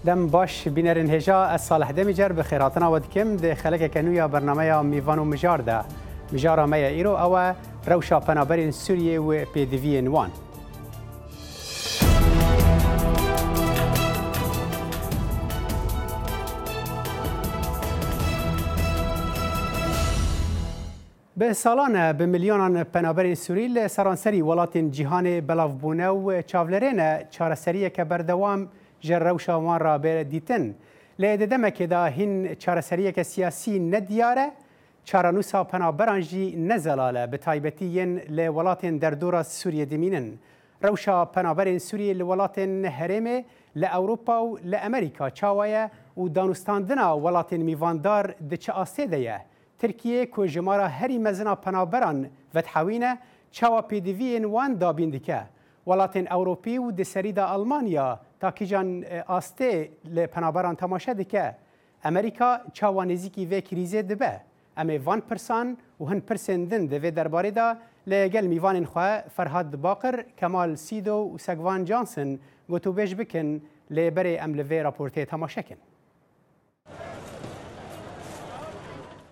دم باش بینرین هجا از صالح دمیجر به خیراتنا ودکم ده خلق کنویا برنامه میوان و مجار ده مجار میا ایرو او روشا پنابرین سوریه و پیدوین وان به سالانه به میلیونان پنابرین سوریل سرانسری ولاتین جهان بلافبونه و چاولرین چارسریه که بردوام جر روشا وان را بر دیتن لی دمک دا هین چارسریه که سیاسی ندیاره چارانوسا پنابرانجی نزلاله به تایبتیین لی ولاتین در دورا سوریه دمینن روشا پنابرین سوریه لولاتین هرمه لأوروپا و لأمریکا چاوایه و دانستاندنا ولاتین میواندار دچه آسیده ترکیه که جمارا هری مزنا پنابران و تحوینه چاوا پیدوین وان دابین دیکه ولاتین اوروپی و دسریدا آلمانیا تا کیجان آسته لپنابران تماشا دیکه امریکا چاوا نزیکی و کریزه دبه اما وان پرسان و هن پرسندن دوی درباره دا لگل میوان خواه فرهاد باقر کمال سیدو و سگوان جانسن گوتو بیش بکن لبره املوی راپورته تماشا کن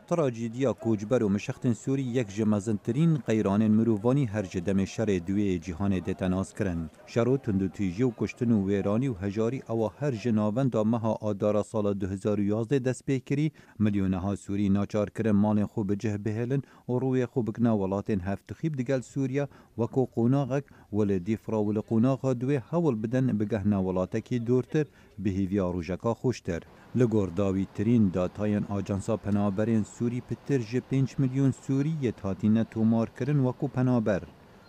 تراجیدیا کوچبر و مشختن سوری یک جمازنترین قیران مروانی هر جدم شر دوی جهان دتناس کرن. شرو تندوتیجی و کشتن و ویرانی و هجاری او هر جنابند مها آدارا سال 2011 دست پیکری میلیونها سوری ناچار کرن مال خوب جه بهلن و روی خوب کنا ولاتن هفت خیب دگل سوریا وکو قوناغک ول دیفرا ول قوناغ دوی حول بدن بگهنا ولاتکی دورتر بهیویا روژکا خوشتر. لگور داوی ترین داتاین آجانسا پنابرین سوری پتر جه 5 میلیون سوری تاتینه تومار کرن وکو پنابر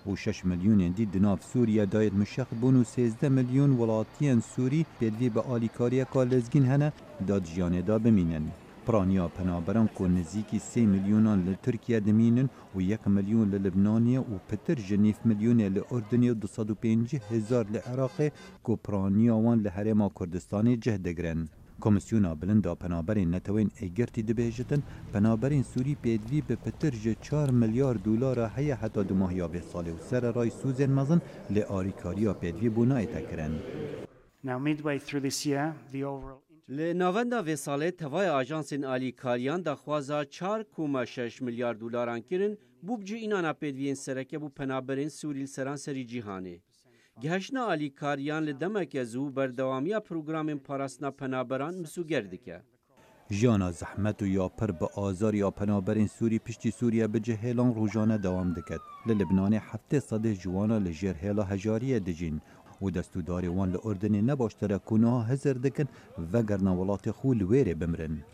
و 6 میلیون دی دناف سوریا داید مشخ بون و 13 میلیون ولاتین سوری پیدوی به آلیکاریا کالزگین هنه داد جیانه دا بمینن. پرانیا پنابران که نزیکی 3 میلیونان لترکیه دمینن و 1 میلیون للبنانیه و پتر جنیف میلیون لأردنیه و 250,000 لعراقه که پرانیا وان لحرم کردستانی جه دگرن. کمیسیونا بلندا پنابرین نتوین ایگرتی دبیجتن پنابرین سوری پیدوی به پترج 4 میلیارد دلار هیا حتی دو ماهیا به سال و سر رای سوزن مزن لی آریکاریا پیدوی بونای تکرن. لی نواندا و ساله توای آژانسین آلیکاریان دخوازا 4.6 میلیارد دلاران کرن بوبجی اینانا پیدوین سرکه بو پنابرین سوریل سرانسری جیهانه. گهشنا آلیکاریان لدمک زو بردوامیا پروگرام پاراسنا پنابران مسوگر دیکه. جانا زحمت و یا پر به آزار یا پنابرین سوری پشتی سوریا به جهیلان روزانه دوام دکد. للبنان 700 جوانا لجر هیلا هجاریه دجین و دستوداری وان لأردن نباشتره کنها هزر دکن و گرناولات خول ویره بمرن.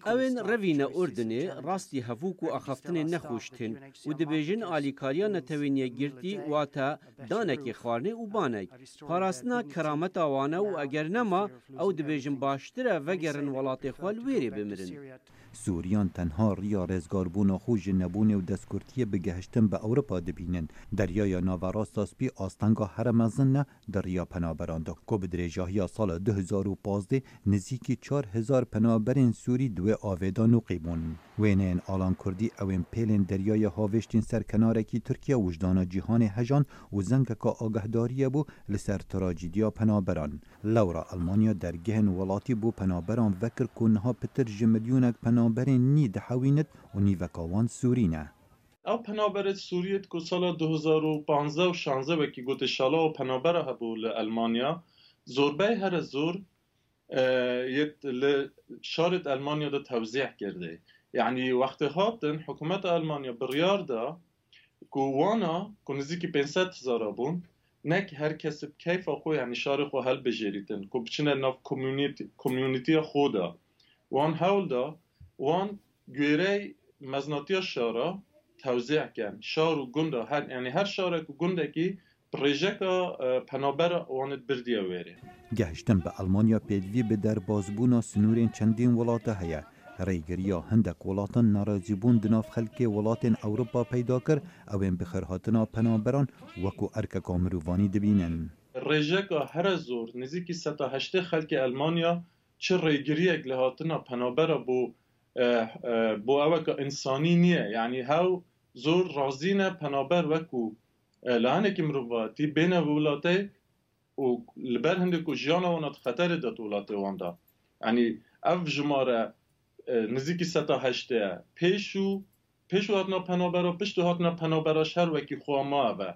اوین روین اردنی راستی هفوک و اخفتن نخوشتن و دبیجن آلیکاریا نتوینیه گرتی و تا دانکی خوارنه و بانک. پاراسنا کرامت آوانه و اگر نما او دبیجن باشتره و گرن ولات خوال ویره بمرن. سوریان تنها ریا رزگاربون خوش نبونه و دستکرتی بگهشتن به اروپا دبینن. دریای ناوراست سپی آستانگا هرمزن دریا پنابران دا که بدریجاهی سال 2015 نزیکی 4000 پنابرین سوری دو آویدان و قیبون. وینین آلان کردی اوین پیلین دریای هاوشتین سرکنارکی ترکیه وجدان جهان هجان و زنگ که آگهداریه بو لسر تراجیدیا پنابران. لورا المانیا در گهن ولاتی بو پنابران وکر کنها پتر جملیونک پنابرین نی دحوینت و نیوکاوان سورینه. او پنابر سوریت که سال 2015 و 16 وکی گوت شالا و پنابر هبو لألمانیا زوربه هر زور شارت ألمانيا ده توزيع کرده يعني وقت هاتن حكومت ألمانيا بريار ده كوانا كنزيكي 500,000 بون نك هر کس كيف أخو يعني شارخ و هل بجريتن كو بچنه ناف كوميونيتي خودا وان هول ده وان گويري مزناتي شارع توزيع كان شار و گنده هر يعني هر شارع و گنده كي پروژه پنابر وانت بردیه ویره. گهشتن به آلمانیا پیدوی به در بازبونا سنورین چندین ولاته هیا. ریگریا هندک ولاتن نارازیبون دناف خلک ولاتن اروپا پیدا کر اوین بخرهاتنا پنابران وکو ارک کامروانی دبینن. ریجه هر زور نزیکی 108 خلک آلمانیا چه ریگریه اگلهاتنا پنابر بو اوک انسانی نیه. یعنی هاو زور رازینه پنابر وکو لانه که مروواتی بین ولاته والبال هندك وجيانا ونات خطر دات ولات واندا يعني اف جماره نزیکی ستا هشته پیشو هاتنا پنابرا پشتو هاتنا پنابرا شهر وکی خواما و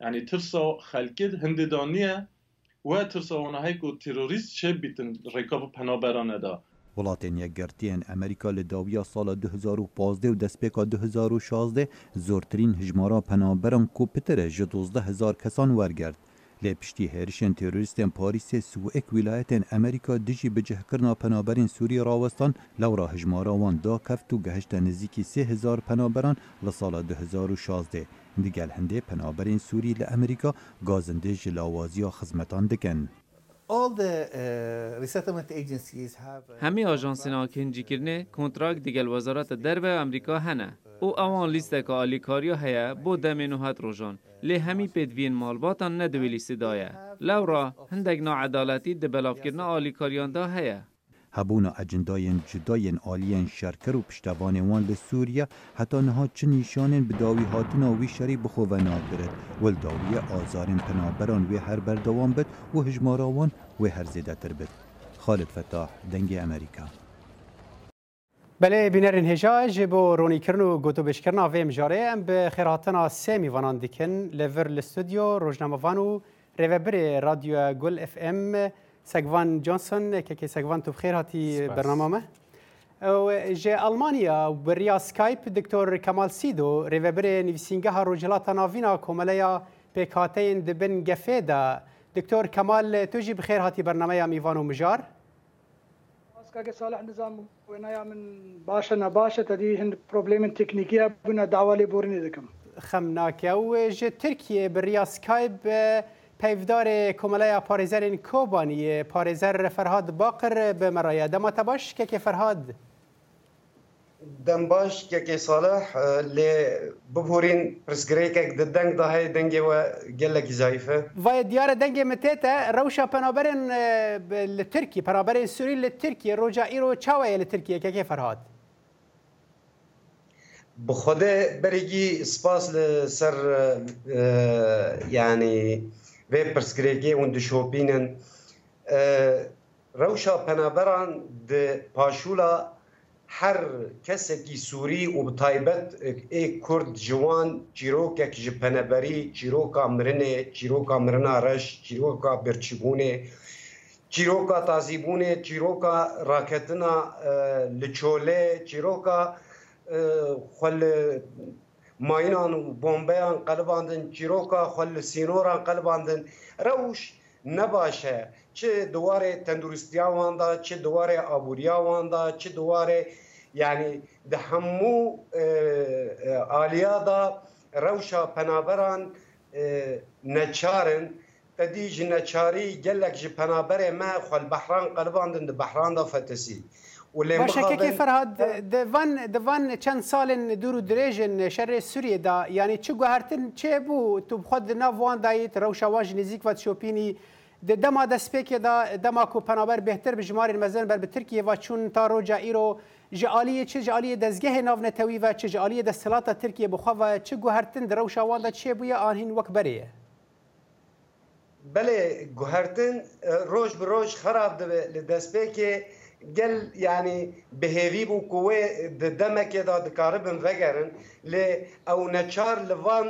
یعنی ترسا خلکید هنددانیه و ترسا ونهایی که تروریست چه بیتن رکاب پنابرانه دا وڵاتên yekgertiyên Amerîka li dawiya sala 2015 û destpêka 2016 zortirîn hejmara penaberan ku pitir ji 12,000 kesan wergert. Lê piştî hêrişên terorîstên Parîsê Swêk wilayetên Amerîka dijî bi cihkirina penaberên Sûriyê rawestan lewra hejmara wan da keft û gehişte nizîkî 3,000 penaberan li sala 2016. Digel hindê penaberên Sûrî li Amerîka gazindê ji lawaziya xizmetan dikin. همه آژانسên akêncîkirine kontrak digel Wezareta Derve Amerîka hene û ewan lîsteka alîkariya heye bo demên û het rojan. Lê hemî pêdiviyên malbatan ne divê lîstê daye. Lewra hindek naedaletî di belavkirina alîkariyan da heye. Hebûna ecendayên cudayên aliyên şerkir û piştevanên wan li Sûriye heta niha çi nîşanên bi dawî hatina wî şerî bixwe nagirin. Wil dawiye azarên penaberan wê her berdewam bit û hejmara wan wê her zêdetir bit. Xalid Fettah, Dengê Amerîka. Belê bînerên hêja ji bo ronîkirin û gotûbêjkirina vê mijarê em bi xêrhatina sê mîvanan dikin li vir li stûdyo rojnamevan û rêvebirê radyoya Gul FM Segvan Johnson که سگوان تو بخیر هاتی برنامه و جه آلمانیا و بریا سکایپ دکتر کمال سیدو ریوبر نویسینگه ها روجلات ناوینا کوملیا پیکاتین دبن گفیدا دکتر کمال تو جی بخیر هاتی برنامه میوان و مجار که صالح نظام وینایا من باشه نباشه تدی هند پروبلم تکنیکی بنا دعوالی بورنی دکم خمناکه و جه ترکیه بریا سکایپ پیفدار کمالای پارێزەرên کۆبانیê پارێزەر فرهاد باقر به مرایە دەماتە باش کێکێ فرهاد دەم باش کێکێ ساڵح لێ ببورین پرسگرێکێک دەنگ دا هەیە دەنگێوە gelekî zayîfe vayê diyarê dengê min tête rewşa penaberên li Tirkiye penaberên Sûrî li Tirkiye roja îro çawa ye li Tirkiye kêkê ferhad bi xwedê berêgî spas li ser yanî vê pirsgirêkê hûn dişopînin rewşa penaberan di paşûla her kesekî Sûrî û bi taybet ê Kurd ji wan çîrokek ji peneberî, çîroka mirinê, çîroka mirina reş, çîroka birçîbûnê, çîroka tazîbûnê, çîroka raketina li çolê, çîroka xwe li mayînan û bombeyan qelibandin, çîroka xwe li sînoran qelibandin. Rewş ne baş e. Çi diwarê tenduristiya wan da, çi diwarê abûriya wan da, çi diwarê yani di hemû aliya da rewşa penaberan neçarin. Tedî ji neçarî gelek ji penaberê me xwe li behran qelibandin di behran da fetesî. باشه که فرهاد دوان چند سالن دور و درێژن شەرê Sûriyê da yani çi guhertin çê bû tu bi xwe di nav wan dayî rewşa wan ji nêzik ve şopînî di dema destpêkê da dema ku penaber bêhtir bi jimarên mezin ber bi Tirkiye ve çûn ta roca îro ji aliyê çi ji aliyê dezgehê navnetewî ve çi ji aliyê desthilatê Tirkiye bi xwe ve çi guhertin di rewşa wan da çê bûye anîn wek berê ye belê guhertin roj bi roj xerab dibe li destpêkê gel yani bihêvî bû ku wê di demekê da dikaribin vegerin lê ew neçar li van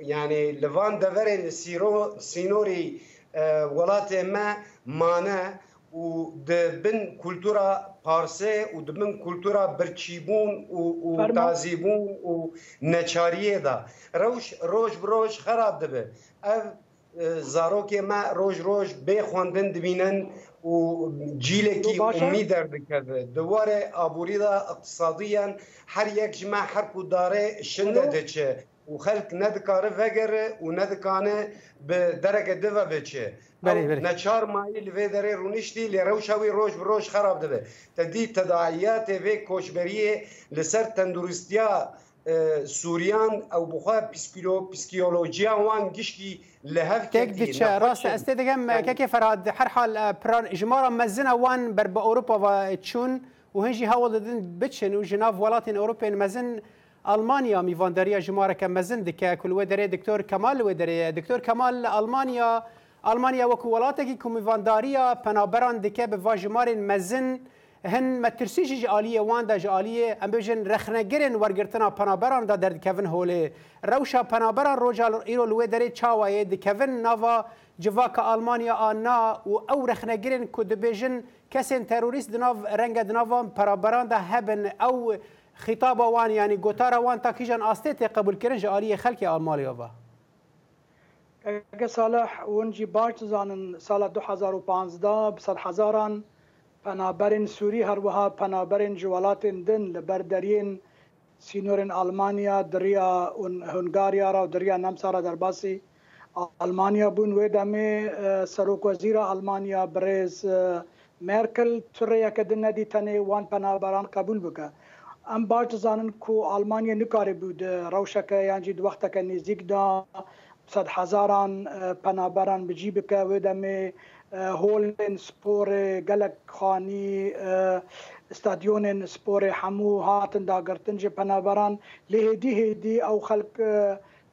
yani li van deverên li sînorî welatê me mane û di bin kultura parsê û di bin kultura birçîbûn û tazîbûn û neçariyê da rewş roj bi roj xerab dibe ev zarokê me roj roj bê xwendin dibînin û cîlekî umî derdikeve. Di warê abûrî da iqtisadiyan her yek ji me her ku darê şinde diçe û xelk ne dikare vegere û ne dikane bi dereke dive biçe. Neçar mayî li vê derê rûniştî lê rewşa wî roj bi roj xerab dibe. Te dî tedaiyatê vê koçberiyê li ser tenduristiya Sûriyan ew bixwe psîkolojiya wan giştî li hev diçe rast ez tê dikim kekê Ferhad her hal jimara mezina wan ber bi Ewropa ve çûn û hin jî hewl didin biçin û ji nav welatên Ewropeyên mezin Almanya mîvandariya jimareke mezin dike ku li wê derê Diktor Kemal li wê derê Diktor Kemal Almanya آلمانیا وەکو وڵاتێکی کومیڤانداریە پەنابەران دکە بە ڤاژمارên mezin هن مەترسیژی ji aliyê wan de ji aliyê em bêjin rexnegirên wergirtina penaberan da derdikevin holê rewşa penaberan roja îro li wê derê çawa yê dikevin nava civaka Almanya a na û ew rexnegirên ku dibêjin kesên terorîst di nav renga di nava penaberan de hebin ew xîtaba wan yanî gotara wan ta kîjan astê tê qebûlkirin ji aliyê xelkê Almanya ve. Ege Salih hûn jî baş dizanin sala 2015 bi sed hezaran penaberên Sûrî her wiha penaberên ji welatên din li ber deriyên sînorên Almanya diriya Hungarya ra û diriya Nemsa ra derbasî Almanya bûn wê demê Serokwezîra Almanya Birêz Merkel tureyeke din nedî tenê wan penaberan qebûl bike. Em baş dizanin ku Almanya nikaribû di rewşeke yan jî di wexteke nêzik da sed hezaran penaberan bijî bike wê demê holên sporê gelek xanî stadyonên sporê hemû hatin dagirtin ji penaberan lê hêdî hêdî ew xelk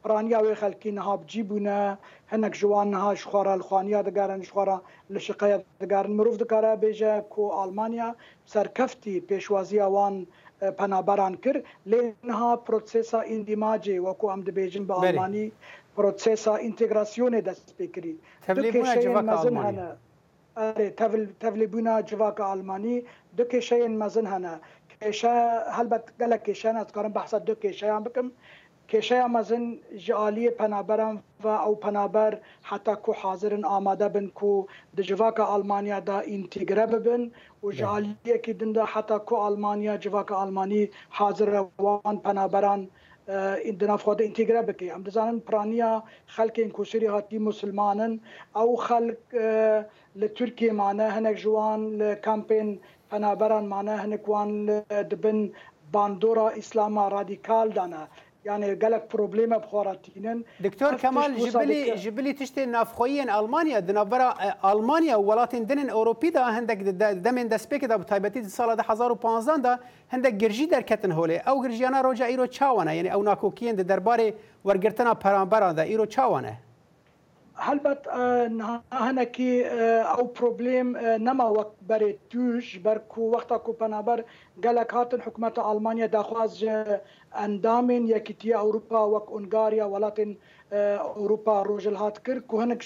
piraniya wê xelkî niha bicî bûne hinek ji wan niha ji xwe re li xwaniya digerin ji xwe re li şiqeya digerin mirov dikare bêje ku Almanya serkeftî pêşwaziya wan penaberan kir lê niha prosesa îndîmacê weku em dibêjin bi Almanî prosesa integrasyonê dest pê kirî. Tevlîbûna civaka Almanî du kêşeyên mezin hene. Kêşe helbet gelek kêşeyan ez dikarim behsa du kêşeyan bikim. Kêşeya mezin ji aliyê penaberan ve ew penaber heta ku hazirin amade bin ku di civaka Almanya da întegre bibin û ji aliyekî din de heta ku Almanya civaka Almanî hazir e wan penaberan di nav xwe de întegre bike. Em dizanin piraniya xelkên ku Sûrî hatî Musilmanin ew xelk li Tirkiye mane hinek ji wan li kampên penaberan mane hinek wan dibin bandora îslama radîkal dane. Yani gelek probleme bixwaratînin. Doktor Kemal ji bilî tiştê navxweyiyên Almanya di navbera Almanya û welatên dinên Ewropî de hindek demên destpêkê de bi taybetî di sala 2015 da hindek girjî derketin holê. Ew girjiyana roja îro çawan e yani ew nakokiyên di derbarê wergirtina penaberan de îro çawan e. Helbet hinekî ew problem nema wek berê tûj ber ku wexta ku penaber gelek hatin hikûmeta Almanya daxwaz ji endamên Yekîtiya Ewropa wek Hungarya welatên Ewropa rojil hat kir ku hinek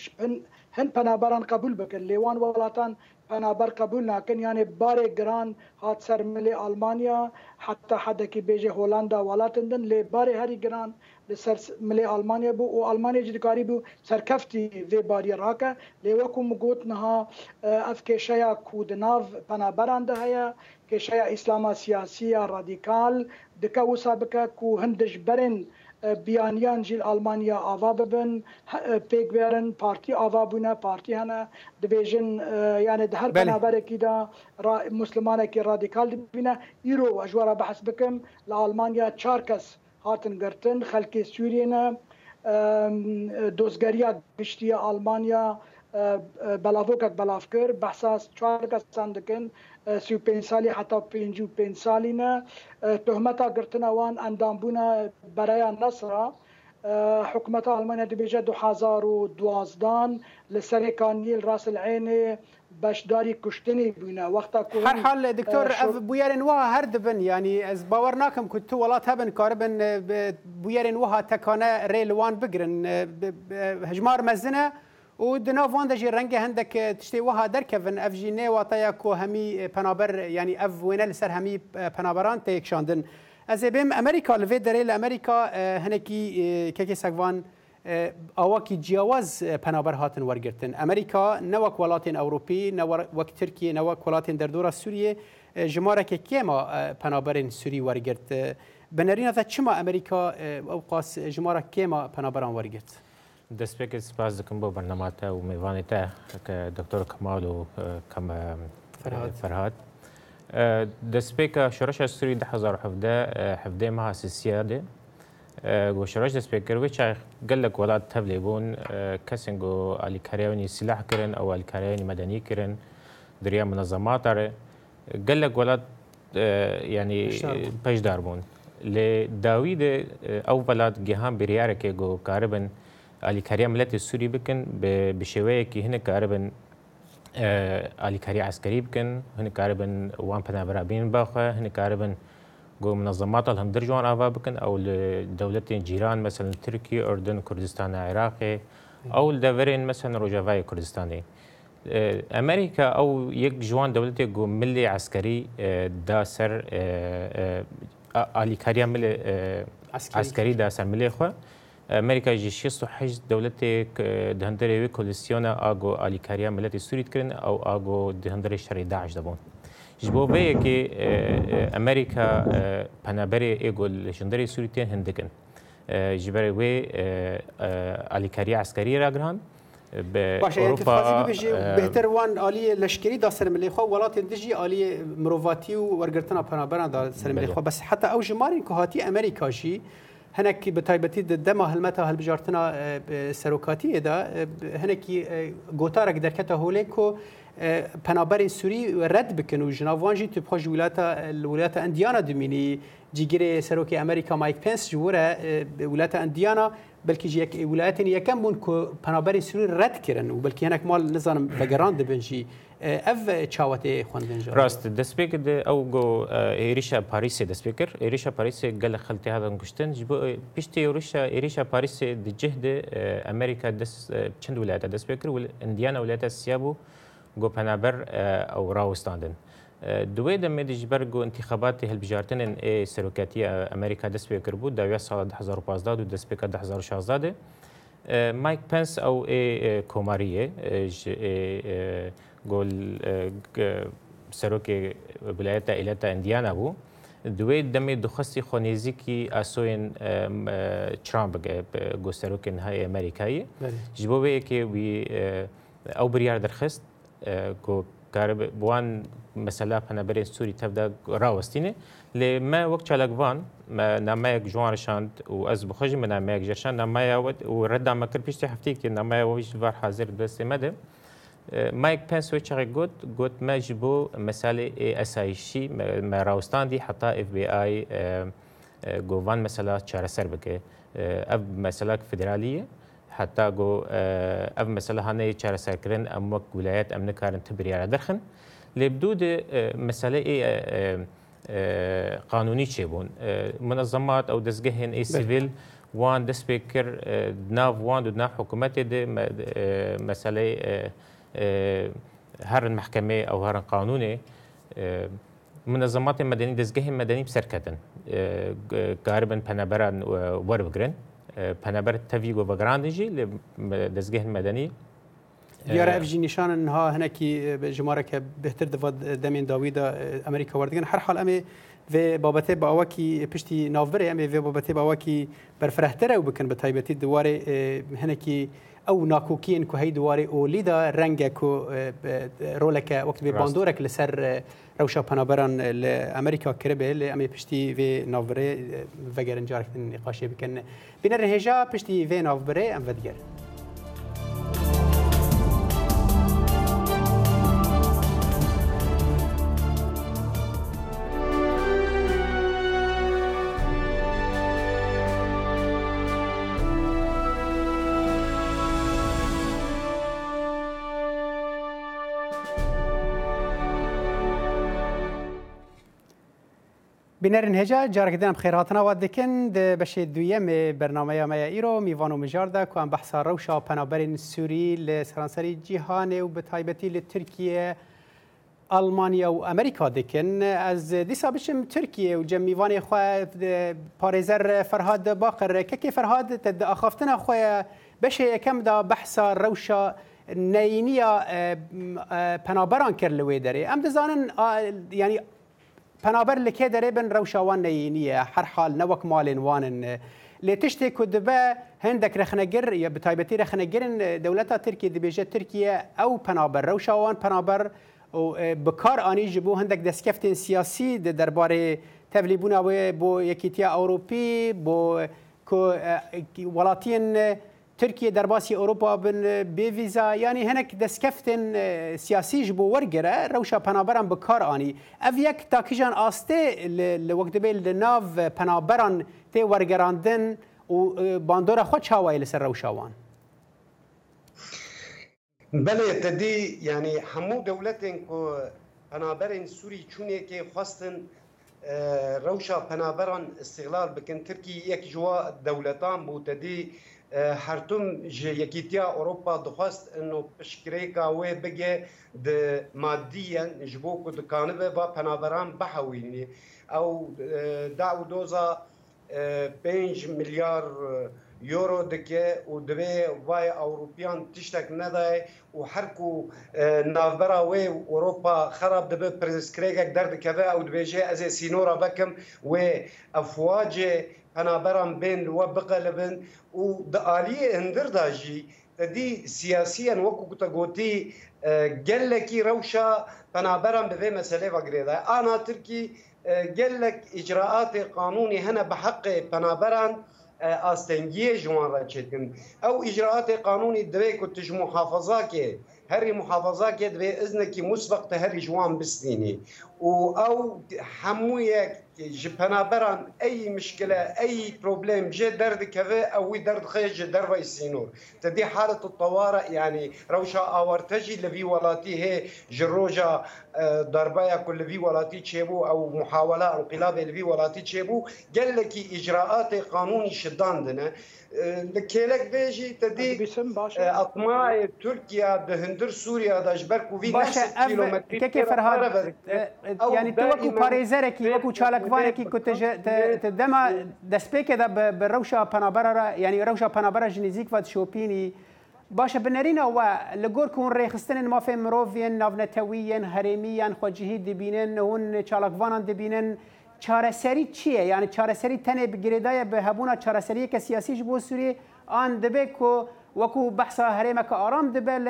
hin penaberan qebûl bikin lê wan welatan penaber qebûl nakin yani barê giran hat ser milê Almanya heta hedekî bêje Hollanda welatên din lê barê herî giran li ser milê Almanya bû û Almanya jî dikarî bû serkeftî vê bariyê rake lê weku min got niha ev kêşeya ku di nav penaberan de heye kêşeya îslama siyasî ya radîkal dike wisa bike ku hin dijberên biyaniyan jî Almanya ava bibin pêk verin partî ava bûne partî hene dibêjin yani di her penaberekî de Muslimanekî radîkal dibîne îro ji were behs bikim li Almanya 4 kes hatin girtin xelkê Sûriyê ne dozgeriya giştiya Almanya belavokek belav kir behsa 4 kesan dikin 35 salî heta 55 salî ne tuhmeta girtina wan endambûna beraya Nesra hikûmeta Almanya dibêje 2012 li serê kaniyê Ras el Eynê beşdarî kuştinê bûne wexta ku her hal doktor ev bûyerên wiha her dibin yani ez bawer nakim ku tu welat hebin karibin bûyerên wiha tekane rê li wan bigirin hejmar mezin e û di nav wan de jî rengê hindek tiştê wiha derkevin ev jî nê wataya ku hemî penaber yani ev wêne li ser hemî penaberan tê yekşandin. Ez ê bêm Amerîka li vê derê li Amerîka hinekî kekê sekvan awakî ciyawaz penaber hatin wergirtin. Amerîka ne wek welatên Ewropî ne wek Tirkiye ne wek welatên derdora Sûriyê ji marekê kêma penaberên Sûrî wergirt. Bi nerîna te çima Amerîka ew qas ji mara kêma penaberan wergirt? دەستپێکت سپاس دەکەم بۆ بەرنەماتە و میوانی تا کە دکتۆر کەمال و کەم فەرهاد دەستپێکە شۆڕشە سووری 2017 مەها سیسیادێ گۆ شۆڕش دەستپێکردوی چای گەلێک وڵات تەبلێ بوون کەسێن گۆ ئالیکاریانی سیلاح کردن ئەو ئالیکاریانی مەدەنی کردن دریا منەزەماتەڕێ گەلێک وڵات ینی پەشدار بوون لێ داویدێ ئەو وڵات گیهان بریارێکێ گۆ کاربن آلیکاریا ملت سوری بکن به شێوەیەکی هەنێک کاربن آلیکاری عسکری بکن هەنێک کاربن وان پەنابەرابین باخوا هەنێک کاربن گو منظمات هم در جوان آوا بکن او دولت جیران مثلا ترکیه اردن کردستان عراق او دورین مثلا روجاوای کردستانی امریکا او یک جوان دولت گو ملی عسکری دا سر آلیکاریا ملی عسکری دا سر ملی خو امریکا جی 68 دولت دهندری کولیسیون آگو آلیکاریا ملت سوریت کرن او آگو دهندری شری داعش دبون جبوبه که امریکا پنابری ایگو لشندری سوریتین هندکن جبری وی آلیکاری عسکری را گران به اروپا بهتر وان آلی لشکری دا سر ملی خو ولات دیجی آلی مروواتی و ورگرتنا پنابران دا سر ملی خو بس حتی او جمارین که هاتی امریکا جی هنکی به تایبەتی دما هلمتا هلبجارتنا سروکاتی دا هنکی گوتارک درکت هولی کو پنابرین سوری رد بکن و جناوانجی تو بخوش ولایت اندیانا دمینی جیگیری سروکی امریکا مایک پنس جوره ولایت اندیانا بلکه جی یک ولایتین یکم بون که پنابرین سوری رد کرن و بلکه هنک مال نظام بگران دبنجی اف چاوته خوندن جا راست دسپیکر ده او گو ایریشا پاریس دسپیکر ایریشا پاریس گل خلطی هذا نگشتن جبو پیشتی ایریشا پاریس ده جهد امریکا دس چند ولایت دسپیکر و اندیانا ولایت سیابو گو پنابر او راوستاندن دوی دم دیجبر گو انتخابات هلبجارتن سروکاتی امریکا دسپیکر بود دوی سال 2015 و دسپیکر 2016 مایک پنس او کوماریه گل سروک ولایت ایالت اندیانا بو دوی دم دخستی خونیزی کی اسوین ترامپ گو سروک نهای امریکایی جبوه که وی او بریار درخست گو کار بوان مثلا پنابرین سوری تبدا راوستینه لما وقت چالکوان نمایک جوان شاند و از بخوجی من نمایک جرشان نمایا و رد ما کرد پیشتی هفته که نمایا ویش وار حاضر دست مده مایک پنس وچه گوت ما جبو مسئله اسایشی ما راوستاندی حتی اف بی آی گوان مثلا چهار سر بکه اف مثلا فدرالیه حتی گو اف مثلا هنه چهار سر کرن اموک ولایت امن کارن تبریار درخن لبدود مسئله قانونی چه بون منظمات او دزگهن ای سیویل وان دسپیکر ناف وان دو ناف حکومت ده مسئله هر محکمه او هر قانونه منظمات مدنی دزگه مدنی بسر کردن قاربن پنابران ور بگرن پنابر تفیگو بگراندجی دزگه مدنی دیاره افجی نشان انها هنکی جماره که بهتر دمین داویدا امریکا وردگن هر حال امی و بابته با آواکی پشتی نافبره امی و بابته با آواکی برفرهتره و بکن به تایبتی دواره هنکی او ناکوکین که هی دواره اولیدا رنگ که رولک وقت به باندورک لسر روشا پنابران لامریکا کربه لامی پشتی و نافبره وگرن جارک نقاشه بکن بین رهجا پشتی و نافبره ام ودگر بنرن هجا جارك دام بخير هاتنا ودكن بشي دويم برنامه ما ايرو ميوانو مجاردا كوان بحث روشا پنابرين سوري لسرانسري جهان وبتايبتي لتركيا المانيا وامريكا دكن از ديسا بشم تركيا وجميواني خو باريزر فرهاد باقر كيكي فرهاد تد اخافتنا خو بشي كم دا بحث روشا نينيا پنابران كرلوي دري ام دزانن يعني پنابر لکه داره بن روشاوان نینیه هر حال نوک مالین وانن لتشتی کدبه هندک رخنگر یا بتایبتی رخنگرن دولتا ترکیه دبیجه ترکیه او پنابر روشاوان پنابر و بکار آنی جبو هندک دسکفتین سیاسی درباره تبلیبونا بو یکیتیا اوروپی بو ولاتین ترکیه درباسی اوروپا بن بویزا یعنی هنک دسکفتن سیاسی جبو ورگره روشا پنابران بکار آنی او یک تاکیجان آسته لوقت بیل ناو پنابران تی ورگراندن و باندورا خود چاوایی لسر روشاوان بله تدی یعنی همو دولتین که پنابرین سوری چونه که خواستن روشا پنابران استقلال بکن ترکی یک جوا دولتان بود تدی هرتم یکیتیا اروپا دخواست انه پشکریکا و بگه د مادیا جبو که دکانبه و پنابران بحوینی او دعو دوزا 5 میلیارد یورو دکه و دبی وای اوروپیان تشتک ندای و هر کو نافبرا و اروپا خراب دبی پرسکریک درد کبه او دبیجه از سینورا بکم و افواج پنابران بین و بقلبن و دالی اندر داجی تدی سیاسیا وکو کتگوتی گلکی روشا پنابران به مسئله وگریده آنا ترکی گلک اجراءات قانونی هنه بحق پنابران آستنگی جوان را چکن او اجراءات قانونی دوی کتش محافظه که هری محافظه که دوی اذنکی مسبق هری جوان بستینی و او همو یک پنابران ای مشكله اي بروبليم جه درد كذا او درد خيج درد يسينور تدي حاله الطوارئ يعني روشا اورتجي لفي ولاتي هي جروجا ضربايا كل في ولاتي تشيبو او محاوله انقلاب لفي ولاتي تشيبو قال لك اجراءات قانوني شداندنا لكيلك بيجي تدي اطماع تركيا بهندر سوريا داجبركو في نفس كيلومتر كيف فرهاد يعني توكو باريزركي وكو تشالكوانكي كنت تدما دسبيك ده بالروشا بنابرا يعني روشا بنابرا جنيزيك فات شوبيني باشه بنرينا و لگور كون ريخستن ما في مروفين نافنتويين هرميان خوجهي دبينن هون تشالكوانان دبينن چارەسەری چییە؟ یعنی چارەسەری تەنێ بگرێدایە بە هەبوونا چارەسەریەکە سیاسیش بۆ سووریێ ئان دەبێت کۆ وەکو بەحسا هەرێمەکە ئارام دەبێت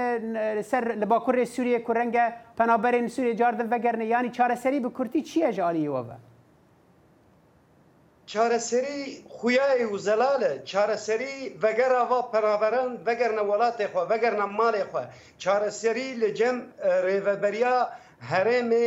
لەسەر لە باکوڕێ سووریێ کو ڕەنگە پەنابەرێن سووریێ جاردن vegerne یعنی چارەسەری بە کورتی چییە ji aliyê we? چارەسەری خویای و زەلالە چارەسەری vegera va penaberan vegerne welatê xwe vegerne malê xwe چارەسەری li cem rêveberiya هرمي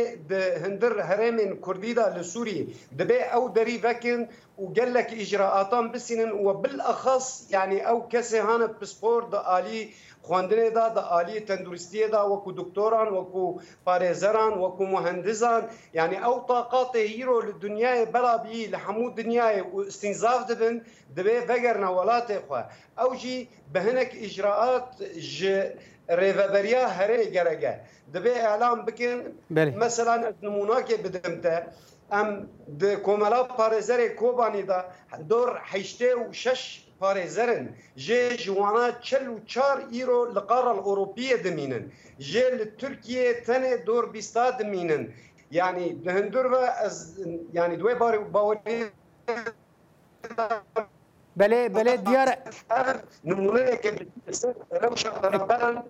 هندر هرمين كرديدا لسوري دبي او دري فكن وقال لك اجراءاتان بسنن وبالاخص يعني او كسي هانا بسبور دا الي خواندنه دا الي تندرستيه دا وكو دكتوران وكو باريزران وكو مهندسان يعني او طاقات هيرو للدنيا بلا بي لحمود دنيا واستنزاف دبن دبي فقرنا ولاتي خوا او جي بهنك اجراءات ريفابريا هري جرجا دبي اعلام بكن مثلا نموناكي بدمته ام د کوملا پاريزر کوباني دا دور حشته و شش پاريزرن جي جوانا 44 يورو للقاره الاوروبيه دمينن جي لتركيا تاني دور بيستا دمينن يعني دهندور يعني دوي باوري بله ديار نمونه كي روشا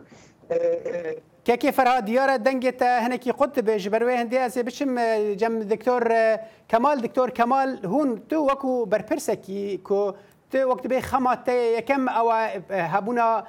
كيف فرها ديارة دنجت هناكي قلت بجبروي هندي أسي بشم جم دكتور كمال هون تو وكو بربرسكي كو تو وقت بي خماتي يكم أو هبونا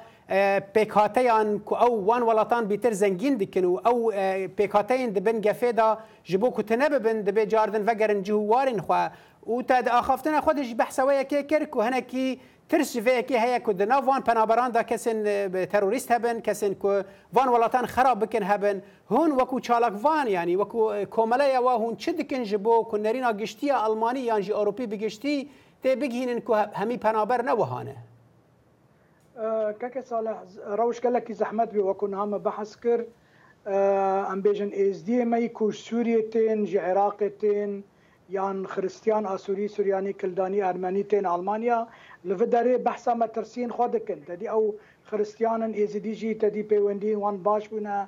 بيكاتيان كو أو وان ولطان بيتر زنجين دكنو أو بيكاتين دبن جفيدا جبو كتنببن دبي جاردن فجرن جوارن خوا وتاد أخافتنا خودش بحثوية كي كركو هناكي ترس فيكي هي كود نافوان بنابران دا كسن تيروريست هبن كسن كو فان ولاتان خراب بكن هبن هون وكو چالك فان يعني وكو كوملايا وهون چدكن جبو كنرينا گشتيا الماني يعني جي اوروبي بگشتي تي بگهينن كو همي بنابر نوهانه كاكا صالح روش قالك زحمت بي وكو نهم بحث كر ام بيجن اس دي ما يكو سوريتين جي عراقتين يعني خريستيان اسوري سورياني كلداني ارمنيتين المانيا لفداري بحثا ما ترسين خودكن تدي او خريستيان ايزدي جي تدي بيوندي وان باش بنا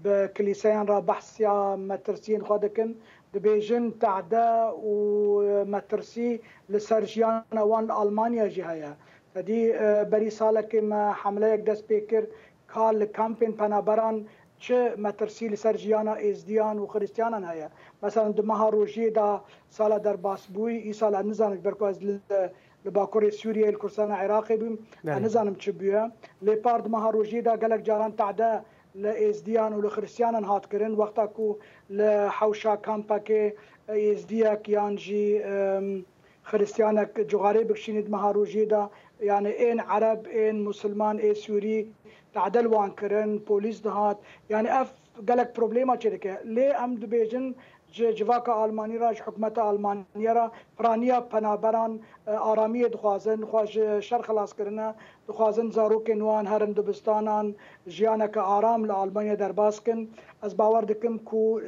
بكليسيان را بحثا ما ترسين خودكن دبيجن تعدا وما ترسي لسرجيان وان المانيا جهايا تدي بري سالك ما حمله دس بيكر قال كامبين بنابران چه مترسی لسرجیانا ازدیان و خریستیانان هیا مثلا دمها روجی دا سال در باسبوی ای سال نزانم برکو از لباکوری سوریه الکردستان عراقی بیم نزانم چه بیه لپار دمها روجی دا گلک جاران تعدا لازدیان و لخریستیانان هات کرن وقتا کو لحوشا کامپا که ازدیا کیان جی خريستيانك جغاري بكشيند مهاروجي دا يعني إن عرب إن مسلمان إن سوري تعدل وان كرن بوليس دهات يعني أف قالك بروبليما شركة ليه أم دبيجن جواكا ألماني راج حكومة ألمانيا را فرانيا بنابران آرامی دخوازن خواج شر خلاص کرنا دخوازن زاروک نوان هرن دبستانان جیانک آرام لآلمانیا درباز کن از باور دکم کو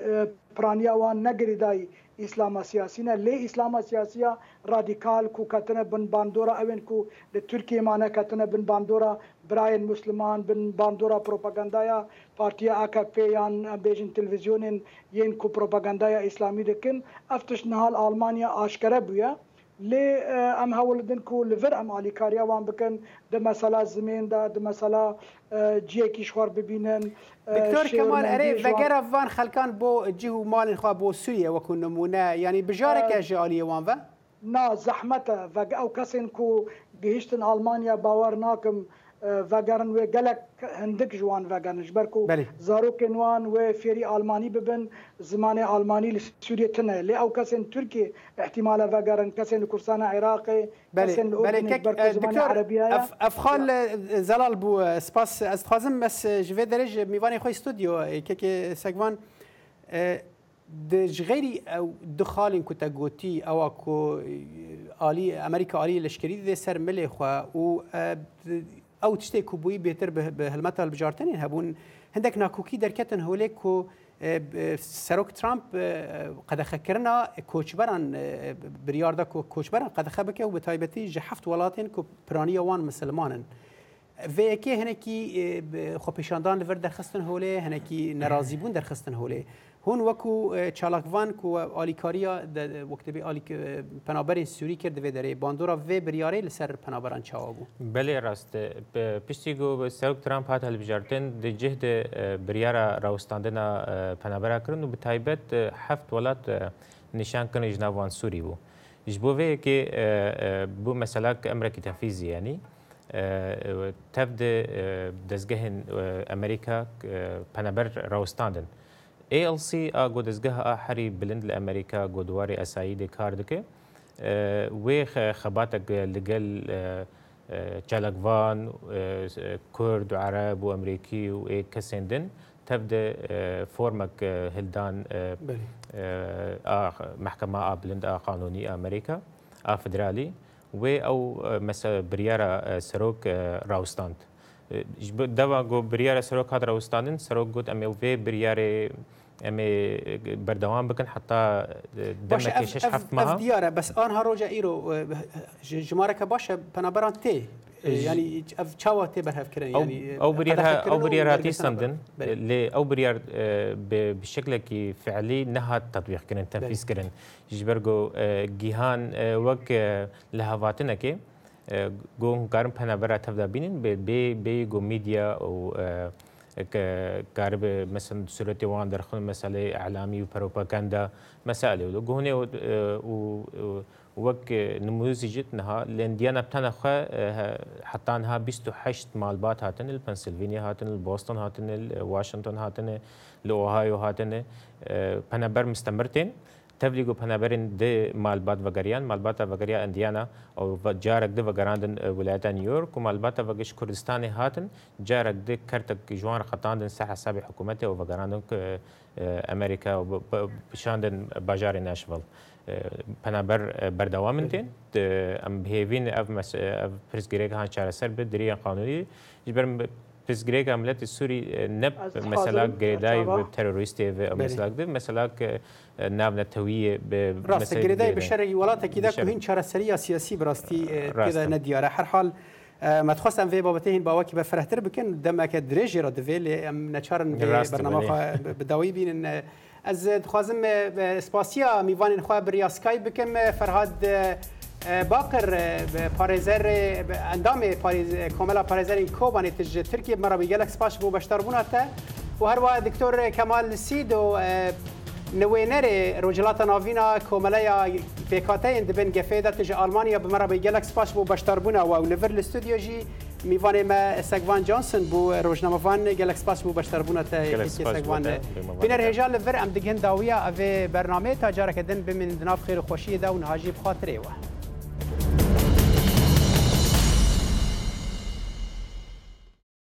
پرانیا وان نگری دای اسلام سیاسی نه لی اسلام سیاسی رادیکال کو کتنه بن باندورا اوین کو ترکیه مانه کتنه بن باندورا براین مسلمان بن باندورا پروپاگاندایا پارتیا AKP یان بیجن تلویزیونین ین کو پروپاگاندایا اسلامی دکن افتش نهال آلمانیا آشکره بویا لي ام هولدن كو لفر ام علي كاريا وان بكن د مساله زمين دا د مساله جي كي شوار ببينن دكتور كمال اري فغير فان خلكان بو جيو مال خو بو سوريا وكون نمونه يعني بجارك جاليه وان فا نا زحمته فغ او كسن كو جهشتن المانيا باور ناكم وگرن و گلک هندک جوان وگرن جبرکو زاروک نوان و فيري الماني ببن زمان الماني لسوريا تنه لی او کسن تركي احتمال وگرن کسن كردستان عراقي کسن اردن برکو زمان عربيه افخال زلال بو سپاس از خوازم بس جوی درج میوانی خو استودیو که سگوان غيري او دخالين كنت قوتي او اكو الي امريكا الي لشكري دي سر ملي خو او تشتي كوبوي بيتر بهلمتها البجارتين هبون هندك ناكوكي دركتن هوليكو سروك ترامب قد خكرنا كوچبران برياردا كوچبران قد خبكه وبتايبتي جحفت ولاتين كو برانيا وان مسلمانن ويكي هنكي خو پیشاندان لور درخستن هوله هنكي ناراضي بون درخستن هوله هون وكو چالاکوان کو آلیکاریا وقتی به آلیک پنابرین سوری کرد و داره باندورا و بریاره لسر پنابران چاوابو. بله راست. پیشتیگو سروک ترامپ هات هالبجارتن د جهد بریاره راوستاندنا پنابرا کرن و بتایبت هفت ولات نشان کنه جنوان سوری بو. جبوه که بو مثلا امریکا تنفیزی یعنی تبد دزگهن امریکا پنابر راوستاندن. ALC آگو دزگاه حری بلند لامریکا گودواری اسایید کار دکه و خباتک لگل چالکوان کرد و عرب و امریکی و کسندن تبدا فرمك هلدان محكمة بلند قانوني أمريكا فدرالي او مثلا بريارة سروك راوستاند دوا جو بريارة سروك هذا راوستاندن سروك قد أمي وفي بريارة أمي بردوام بكن حتى دمك شش حفت معها ديارة بس أنا هروجا إيرو جمارك باشا بنابران تي يعني تشاوا تي برهف كرن يعني أو بريارة تيستندن ل أو بريار بشكل كي فعلي نهى تطبيق كرن تنفيذ كرن جبرجو جيهان وق لهواتنا كي جو كارم بنابرة تبدأ بينن بي جو ميديا أو كارب مثلا صورة وان درخل مسألة إعلامي وبروباغندا مسألة ولو هنا وك نموذج نها لأن ديانا بتناخ حتى أنها 28 مالبات هاتن البنسلفانيا هاتن البوسطن هاتن الواشنطن هاتن الأوهايو هاتن بنابر مستمرتين تبلیغ پنابرین ده مالبات وگریان مالبات وگریا اندیانا او جارک ده وگراندن ولایت نیویورک و مالبات وگش کردستان هاتن جارک ده کرتک جوان خطاندن سه حساب حکومت او وگراندن امریکا و بشاندن باجار ناشویل پنابر بردوامنتین ام بهیوین اف پرسگریک هان چاره سر به دریان قانونی جبر پرسگریک عملیات سوری نب مثلا گریدای و تروریستی و مثلا ده مثلا ناو نتویه به راست گریدای به شرعی ولات کیدا که این چاره سری سیاسی براستی کدا ندیاره هر حال ما تخواستم في بابتين باوكي بفرحتر بكن دمك دريجي راد فيل نشارن برنامج بداوي بين از خوازم سپاسیا میوان خو بریا سکای بکم فرهاد باقر پاريزر اندام پاريز كاملا پاريزر كوباني تج تركيا مرابي جالكس باش بو بشتربوناته وهروا دكتور كمال سيدو نوينري رجلات نافينا كوملايا بيكاتين دبن جفيدا تج المانيا بمرابي جالكس باش بو بشتربونا و نفر الاستوديو جي میوان ما سگوان جانسون بو روزنامه‌وان گلکس پاس بو بشتربونا تا سگوان بینر هجال ور ام دگن داویا او برنامه تا جارک دن بمن دناف خیر و خوشی دا و نهاجی بخاطره و